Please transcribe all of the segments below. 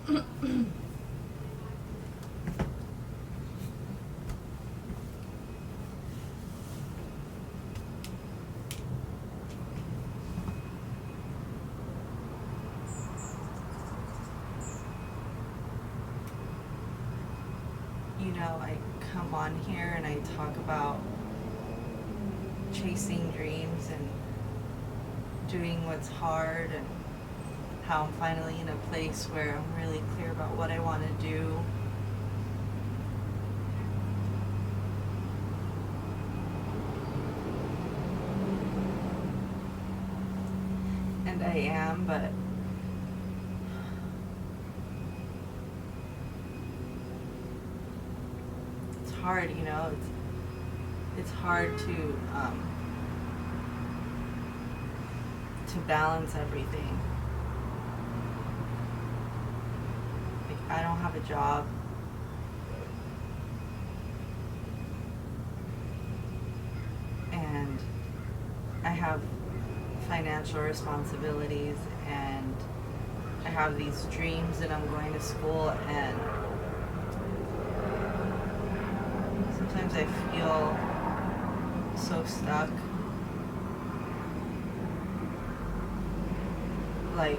I come on here and I talk about chasing dreams and doing what's hard, and how I'm finally in a place where I'm really clear about what I want to do. And I am, but it's hard, it's hard to balance everything. Like, I don't have a job. And I have financial responsibilities, and I have these dreams, and I'm going to school, and sometimes I feel so stuck. Like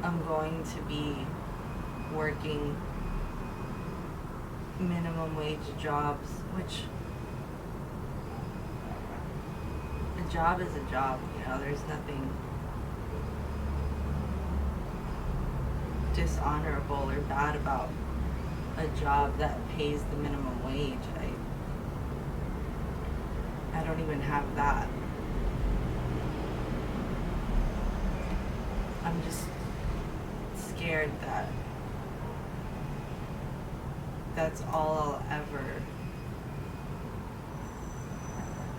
I'm going to be working minimum wage jobs, which a job is a job, there's nothing dishonorable or bad about a job that pays the minimum wage. I don't even have that. I'm just scared that that's all I'll ever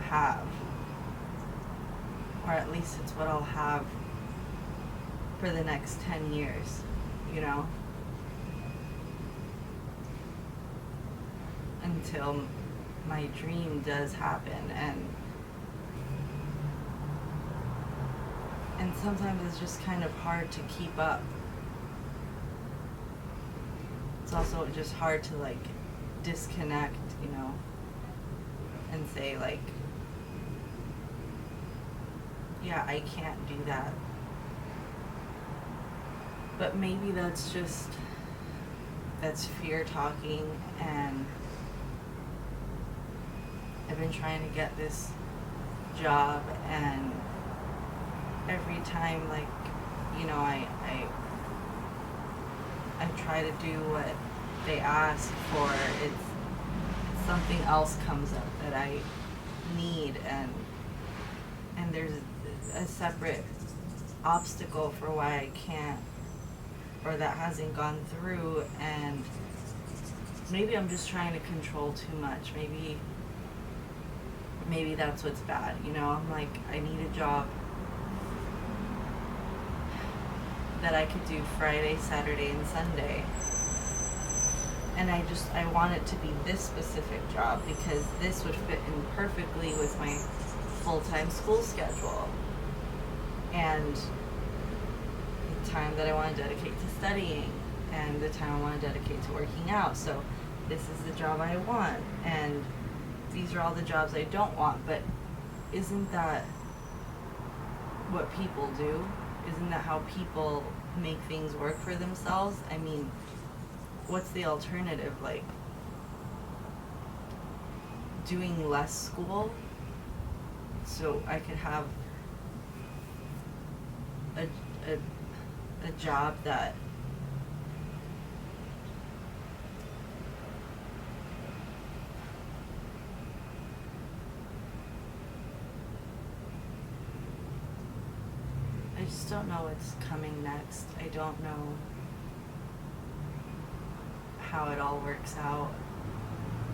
have. Or at least it's what I'll have for the next 10 years, Until my dream does happen. And sometimes it's just kind of hard to keep up. It's also just hard to disconnect, and say yeah, I can't do that. But maybe that's fear talking, and I've been trying to get this job, and every time I try to do what they ask for, it's something else comes up that I need, and there's a separate obstacle for why I can't, or that hasn't gone through. And maybe I'm just trying to control too much. Maybe that's what's bad. I'm like, I need a job that I could do Friday, Saturday, and Sunday. And I want it to be this specific job, because this would fit in perfectly with my full-time school schedule and the time that I want to dedicate to studying and the time I want to dedicate to working out. So this is the job I want, and these are all the jobs I don't want. But isn't that what people do? Isn't that how people make things work for themselves? I mean, what's the alternative? Doing less school so I could have a job that I just don't know what's coming next. I don't know how it all works out,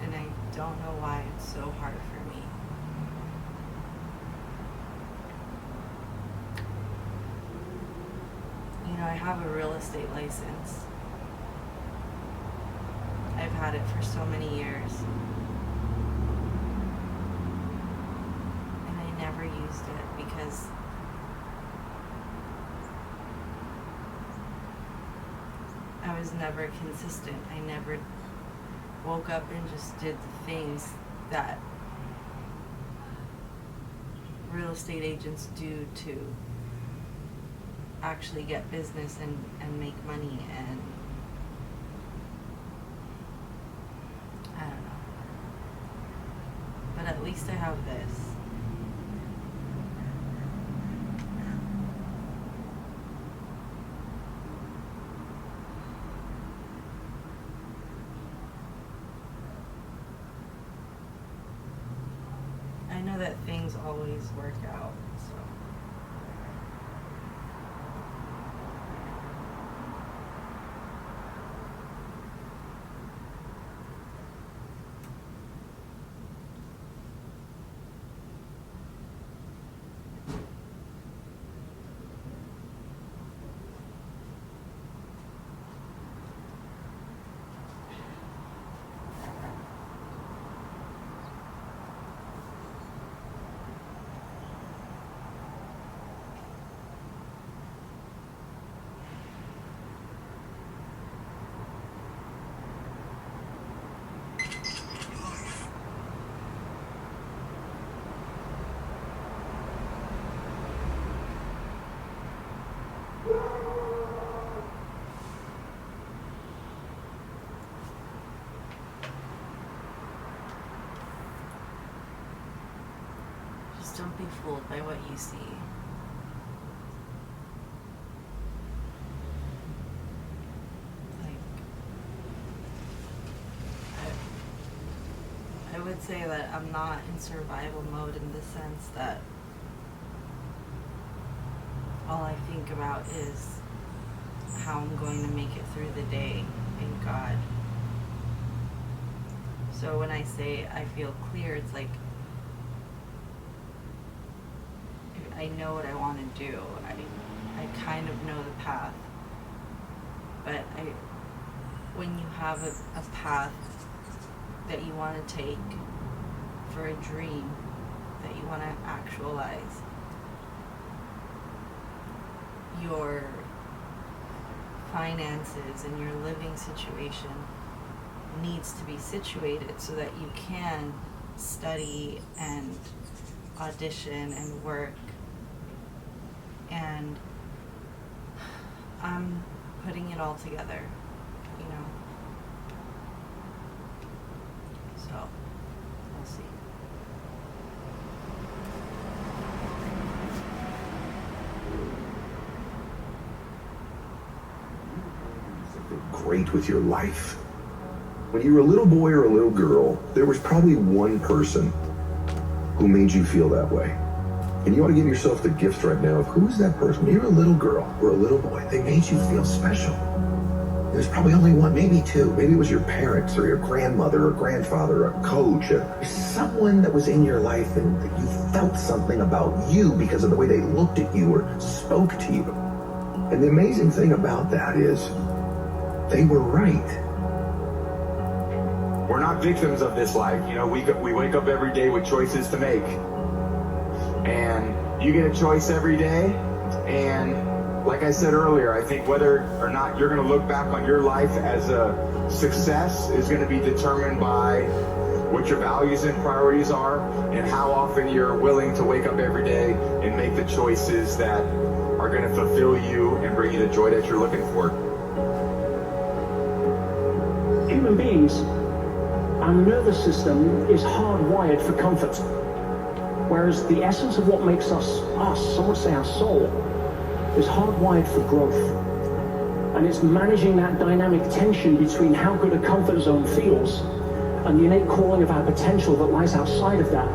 and I don't know why it's so hard for me. I have a real estate license. I've had it for so many years, and I never used it because was never consistent. I never woke up and just did the things that real estate agents do to actually get business and make money, and I don't know. But at least I have this. I know that things always work out, so. Just don't be fooled by what you see. I would say that I'm not in survival mode in the sense that all I think about is how I'm going to make it through the day in God. So when I say I feel clear, it's like I know what I want to do. I kind of know the path. But when you have a path that you want to take for a dream that you want to actualize, your finances and your living situation needs to be situated so that you can study and audition and work. And I'm putting it all together, you know. So, we'll see. Something great with your life. When you were a little boy or a little girl, there was probably one person who made you feel that way. And you ought to give yourself the gift right now of who is that person? When you were a little girl or a little boy, they made you feel special. There's probably only one, maybe two. Maybe it was your parents or your grandmother or grandfather, or a coach, or someone that was in your life and that you felt something about you because of the way they looked at you or spoke to you. And the amazing thing about that is they were right. We're not victims of this life. You know, we wake up every day with choices to make. And you get a choice every day. And like I said earlier, I think whether or not you're going to look back on your life as a success is going to be determined by what your values and priorities are and how often you're willing to wake up every day and make the choices that are going to fulfill you and bring you the joy that you're looking for. Human beings, our nervous system is hardwired for comfort. Whereas the essence of what makes us, some would say our soul, is hardwired for growth. And it's managing that dynamic tension between how good a comfort zone feels and the innate calling of our potential that lies outside of that.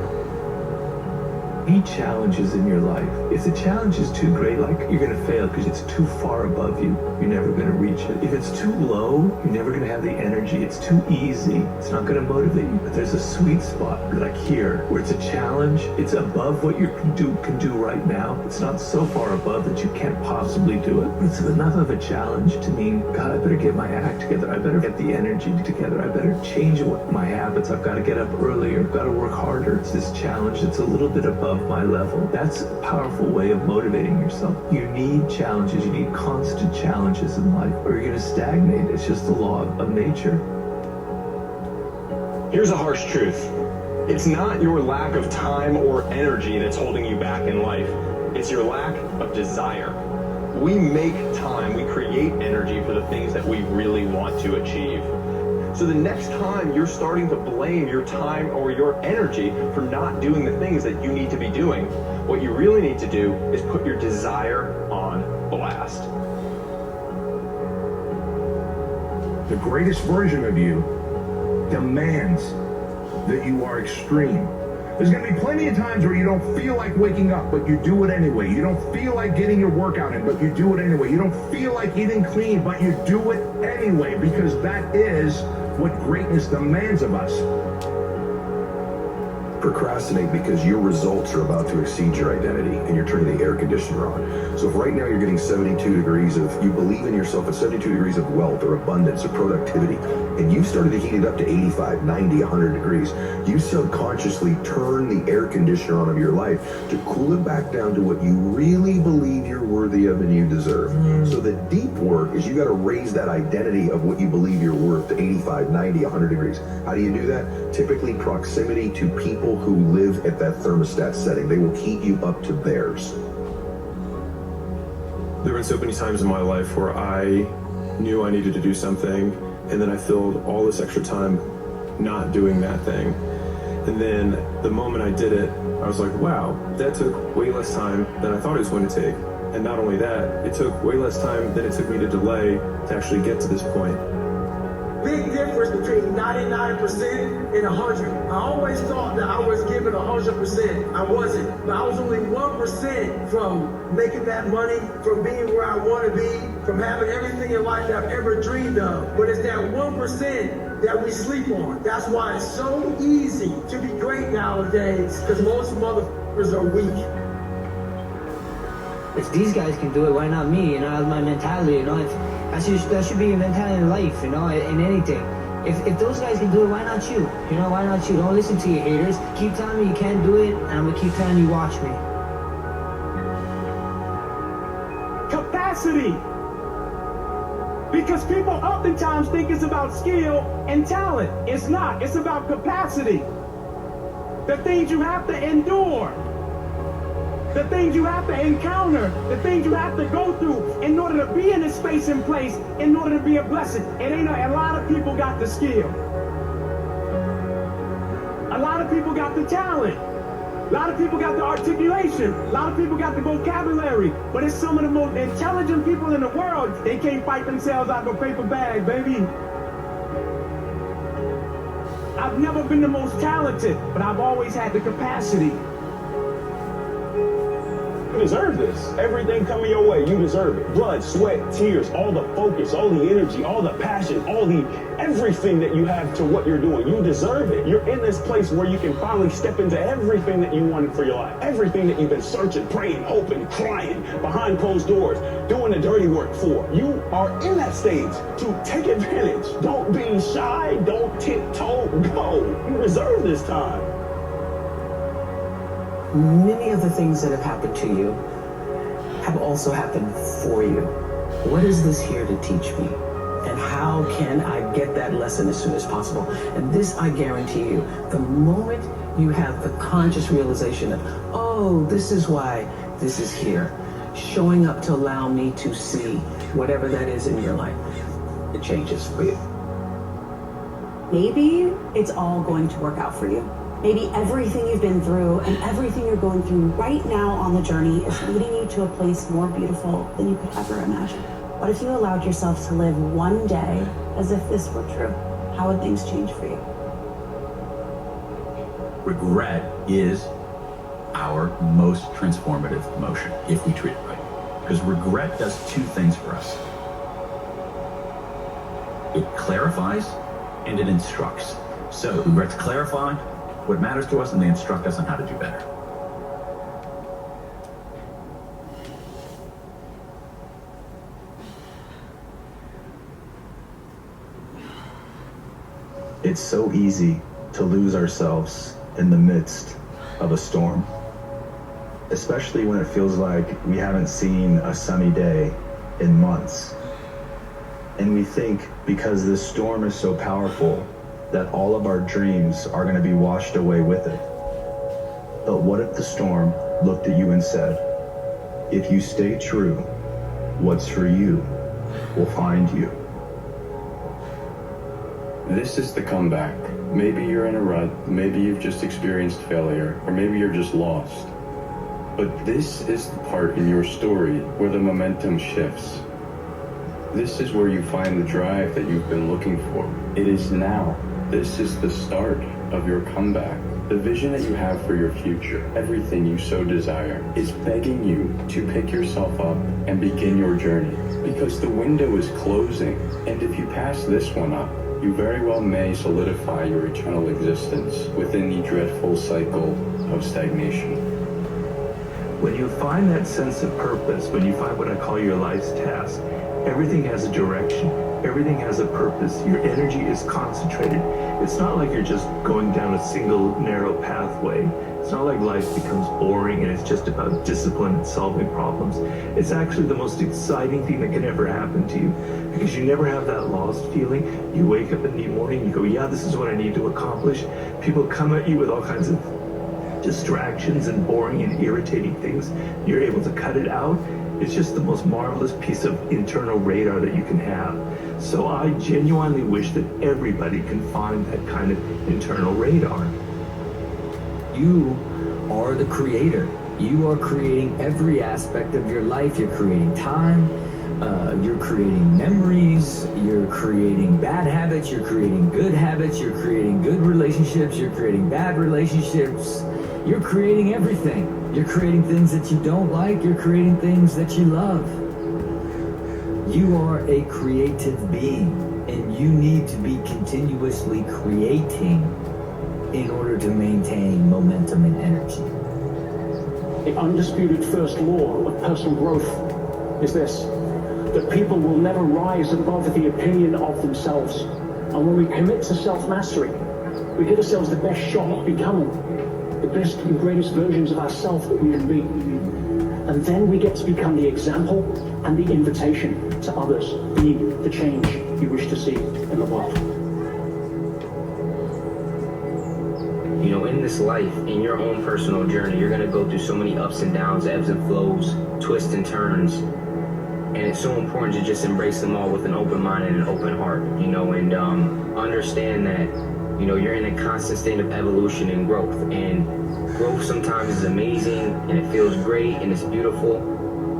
Any challenges in your life, if the challenge is too great, like you're going to fail because it's too far above you, you're never going to reach it. If it's too low, you're never going to have the energy. It's too easy, it's not going to motivate you. But there's a sweet spot, like here, where it's a challenge, it's above what you can do right now. It's not so far above that you can't possibly do it, but it's enough of a challenge to mean, God, I better get my act together. I better get the energy together. I better change my habits. I've got to get up earlier. I've got to work harder. It's this challenge that's a little bit above my level. That's a powerful powerful way of motivating yourself. You need challenges. You need constant challenges in life, or you're going to stagnate. It's just the law of nature. Here's a harsh truth. It's not your lack of time or energy that's holding you back in life. It's your lack of desire. We make time, we create energy for the things that we really want to achieve. So the next time you're starting to blame your time or your energy for not doing the things that you need to be doing, what you really need to do is put your desire on blast. The greatest version of you demands that you are extreme. There's going to be plenty of times where you don't feel like waking up, but you do it anyway. You don't feel like getting your workout in, but you do it anyway. You don't feel like eating clean, but you do it anyway, because that is what greatness demands of us. Procrastinate because your results are about to exceed your identity and you're turning the air conditioner on. So if right now you're getting 72 degrees of, you believe in yourself at 72 degrees of wealth or abundance or productivity, and you started to heat it up to 85, 90, 100 degrees, you subconsciously turn the air conditioner on of your life to cool it back down to what you really believe you're worthy of and you deserve. So the deep work is you got to raise that identity of what you believe you're worth to 85, 90, 100 degrees. How do you do that? Typically proximity to people who live at that thermostat setting. They will heat you up to theirs. There were so many times in my life where I knew I needed to do something, and then I filled all this extra time not doing that thing. And then the moment I did it, I was like, wow, that took way less time than I thought it was going to take. And not only that, it took way less time than it took me to delay to actually get to this point. Big difference between 99% and 100. I always thought that I was giving 100%. I wasn't. But I was only 1% from making that money, from being where I want to be, from having everything in life that I've ever dreamed of. But it's that 1% that we sleep on. That's why it's so easy to be great nowadays, because most motherfuckers are weak. If these guys can do it, why not me? You know, that's my mentality, you know. That should be your mentality in life, you know, in anything. If those guys can do it, why not you? You know, why not you? Don't listen to your haters. Keep telling me you can't do it, and I'm gonna keep telling you, watch me. Capacity. Because people oftentimes think it's about skill and talent. It's not. It's about capacity. The things you have to endure. The things you have to encounter, the things you have to go through in order to be in this space and place, in order to be a blessing. It ain't a lot of people got the skill. A lot of people got the talent. A lot of people got the articulation. A lot of people got the vocabulary. But it's some of the most intelligent people in the world. They can't fight themselves out of a paper bag, baby. I've never been the most talented, but I've always had the capacity. You deserve this. Everything coming your way, you deserve it. Blood, sweat, tears, all the focus, all the energy, all the passion, everything that you have to what you're doing. You deserve it. You're in this place where you can finally step into everything that you wanted for your life. Everything that you've been searching, praying, hoping, crying, behind closed doors, doing the dirty work for. You are in that stage to take advantage. Don't be shy. Don't tiptoe. Go. You deserve this time. Many of the things that have happened to you have also happened for you. What is this here to teach me? And how can I get that lesson as soon as possible? And this, I guarantee you, the moment you have the conscious realization of, oh, this is why this is here, showing up to allow me to see whatever that is in your life, it changes for you. Maybe it's all going to work out for you. Maybe everything you've been through and everything you're going through right now on the journey is leading you to a place more beautiful than you could ever imagine. What if you allowed yourself to live one day as if this were true? How would things change for you? Regret is our most transformative emotion if we treat it right. Because regret does two things for us. It clarifies and it instructs. So regret's clarify what matters to us, and they instruct us on how to do better. It's so easy to lose ourselves in the midst of a storm. especially when it feels like we haven't seen a sunny day in months. And we think because this storm is so powerful that all of our dreams are going to be washed away with it. But what if the storm looked at you and said, if you stay true, what's for you will find you? This is the comeback. Maybe you're in a rut, maybe you've just experienced failure, or maybe you're just lost. But this is the part in your story where the momentum shifts. This is where you find the drive that you've been looking for. It is now. This is the start of your comeback. The vision that you have for your future, everything you so desire, is begging you to pick yourself up and begin your journey. Because the window is closing, and if you pass this one up, you very well may solidify your eternal existence within the dreadful cycle of stagnation. When you find that sense of purpose, when you find what I call your life's task, everything has a direction, everything has a purpose, your energy is concentrated. It's not like you're just going down a single narrow pathway. It's not like life becomes boring and it's just about discipline and solving problems. It's actually the most exciting thing that can ever happen to you because you never have that lost feeling. You wake up in the morning, you go, yeah, this is what I need to accomplish. People come at you with all kinds of distractions and boring and irritating things. You're able to cut it out. It's just the most marvelous piece of internal radar that you can have. So I genuinely wish that everybody can find that kind of internal radar. You are the creator. You are creating every aspect of your life. You're creating time, you're creating memories, you're creating bad habits, you're creating good habits, you're creating good relationships, you're creating bad relationships. You're creating everything. You're creating things that you don't like, you're creating things that you love. You are a creative being, and you need to be continuously creating in order to maintain momentum and energy. The undisputed first law of personal growth is this, that people will never rise above the opinion of themselves. And when we commit to self-mastery, we give ourselves the best shot of becoming the best and greatest versions of ourselves that we can be. And then we get to become the example and the invitation to others, being the change you wish to see in the world. You know, in this life, in your own personal journey, you're going to go through so many ups and downs, ebbs and flows, twists and turns. And it's so important to just embrace them all with an open mind and an open heart, you know, and understand that, you know, you're in a constant state of evolution and growth. And growth sometimes is amazing and it feels great and it's beautiful.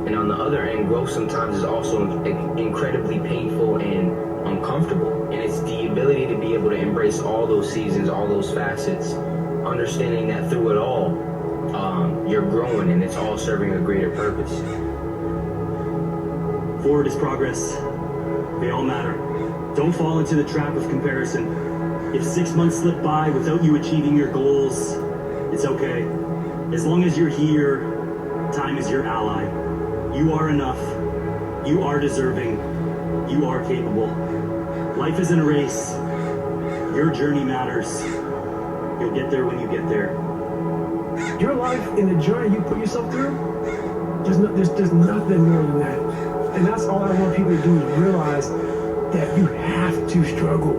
And on the other end, growth sometimes is also incredibly painful and uncomfortable. And it's the ability to be able to embrace all those seasons, all those facets, understanding that through it all, you're growing and it's all serving a greater purpose. Forward is progress. They all matter. Don't fall into the trap of comparison. If 6 months slip by without you achieving your goals, it's okay. As long as you're here, time is your ally. You are enough. You are deserving. You are capable. Life isn't a race. Your journey matters. You'll get there when you get there. Your life in the journey you put yourself through, there's nothing more than that. And that's all I want people to do is realize that you have to struggle.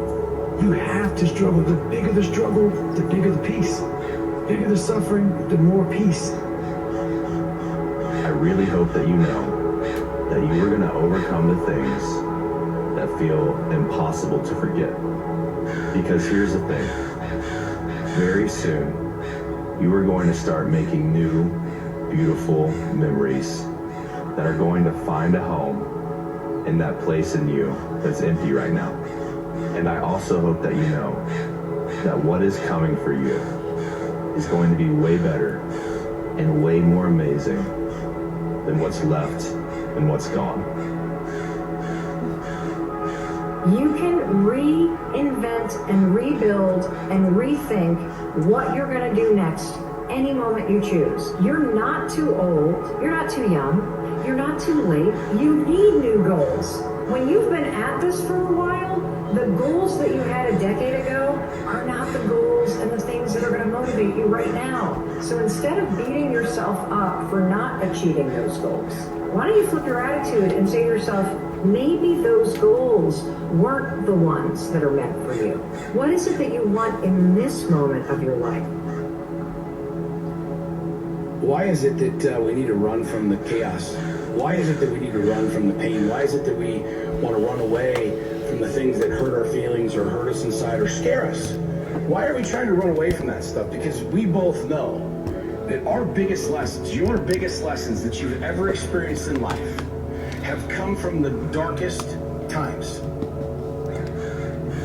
You have to struggle. The bigger the struggle, the bigger the peace. The bigger the suffering, the more peace. I really hope that you know that you are going to overcome the things that feel impossible to forget. Because here's the thing. Very soon, you are going to start making new, beautiful memories that are going to find a home in that place in you that's empty right now. And I also hope that you know that what is coming for you is going to be way better and way more amazing than what's left and what's gone. You can reinvent and rebuild and rethink what you're going to do next any moment you choose. You're not too old, you're not too young, you're not too late. You need new goals. When you've been at this for a while, the goals that you had a decade ago are not the goals goals and the things that are going to motivate you right now. So instead of beating yourself up for not achieving those goals, why don't you flip your attitude and say to yourself, maybe those goals weren't the ones that are meant for you. What is it that you want in this moment of your life? Why is it that we need to run from the chaos? Why is it that we need to run from the pain? Why is it that we want to run away from the things that hurt our feelings or hurt us inside or scare us? Why are we trying to run away from that stuff? Because we both know that our biggest lessons, your biggest lessons that you've ever experienced in life have come from the darkest times.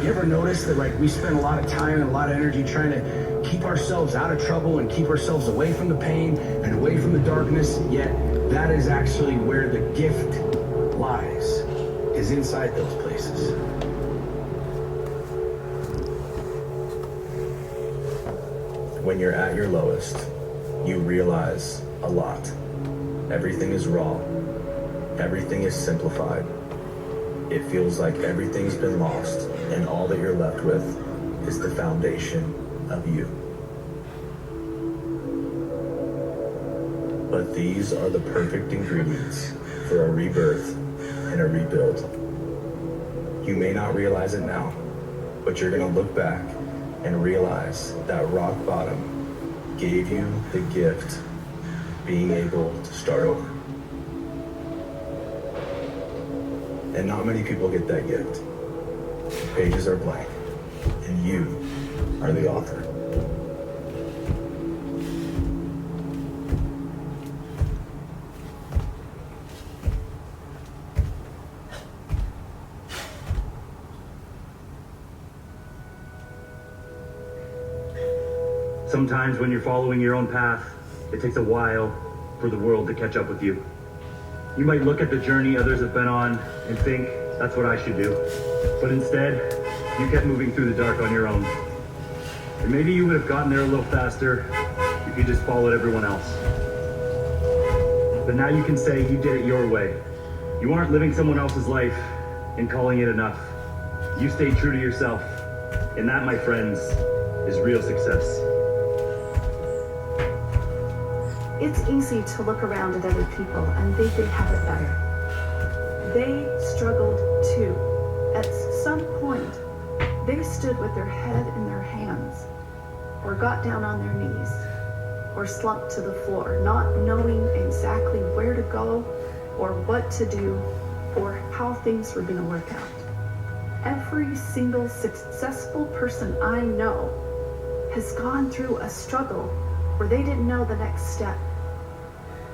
You ever notice that we spend a lot of time and a lot of energy trying to keep ourselves out of trouble and keep ourselves away from the pain and away from the darkness, yet that is actually where the gift lies, is inside those places. When you're at your lowest, you realize a lot. Everything is raw. Everything is simplified. It feels like everything's been lost, and all that you're left with is the foundation of you. But these are the perfect ingredients for a rebirth and a rebuild. You may not realize it now, but you're gonna look back and realize that rock bottom gave you the gift being able to start over. And not many people get that gift. Pages are blank, and you are the author. Sometimes when you're following your own path, it takes a while for the world to catch up with you. You might look at the journey others have been on and think, that's what I should do. But instead, you kept moving through the dark on your own. And maybe you would have gotten there a little faster if you just followed everyone else. But now you can say you did it your way. You aren't living someone else's life and calling it enough. You stayed true to yourself. And that, my friends, is real success. It's easy to look around at other people and think they have it better. They struggled too. At some point, they stood with their head in their hands, or got down on their knees, or slumped to the floor, not knowing exactly where to go, or what to do, or how things were going to work out. Every single successful person I know has gone through a struggle where they didn't know the next step.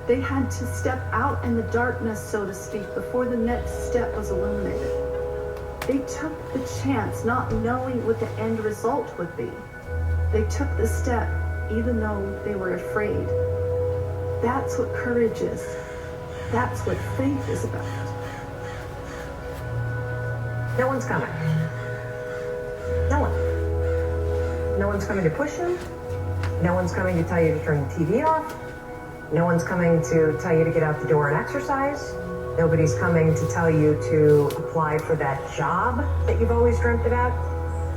They had to step out in the darkness, so to speak, before the next step was illuminated. They took the chance not knowing what the end result would be. They took the step even though they were afraid. That's what courage is. That's what faith is about. No one's coming. No one. No one's coming to push you. No one's coming to tell you to turn the TV off. No one's coming to tell you to get out the door and exercise. Nobody's coming to tell you to apply for that job that you've always dreamt about.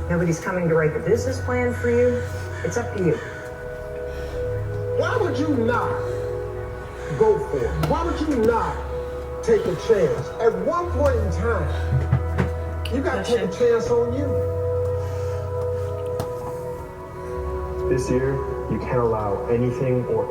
Nobody's coming to write the business plan for you. It's up to you. Why would you not go for it? Why would you not take a chance? At one point in time, you got to take a chance on you. This year, you can't allow anything or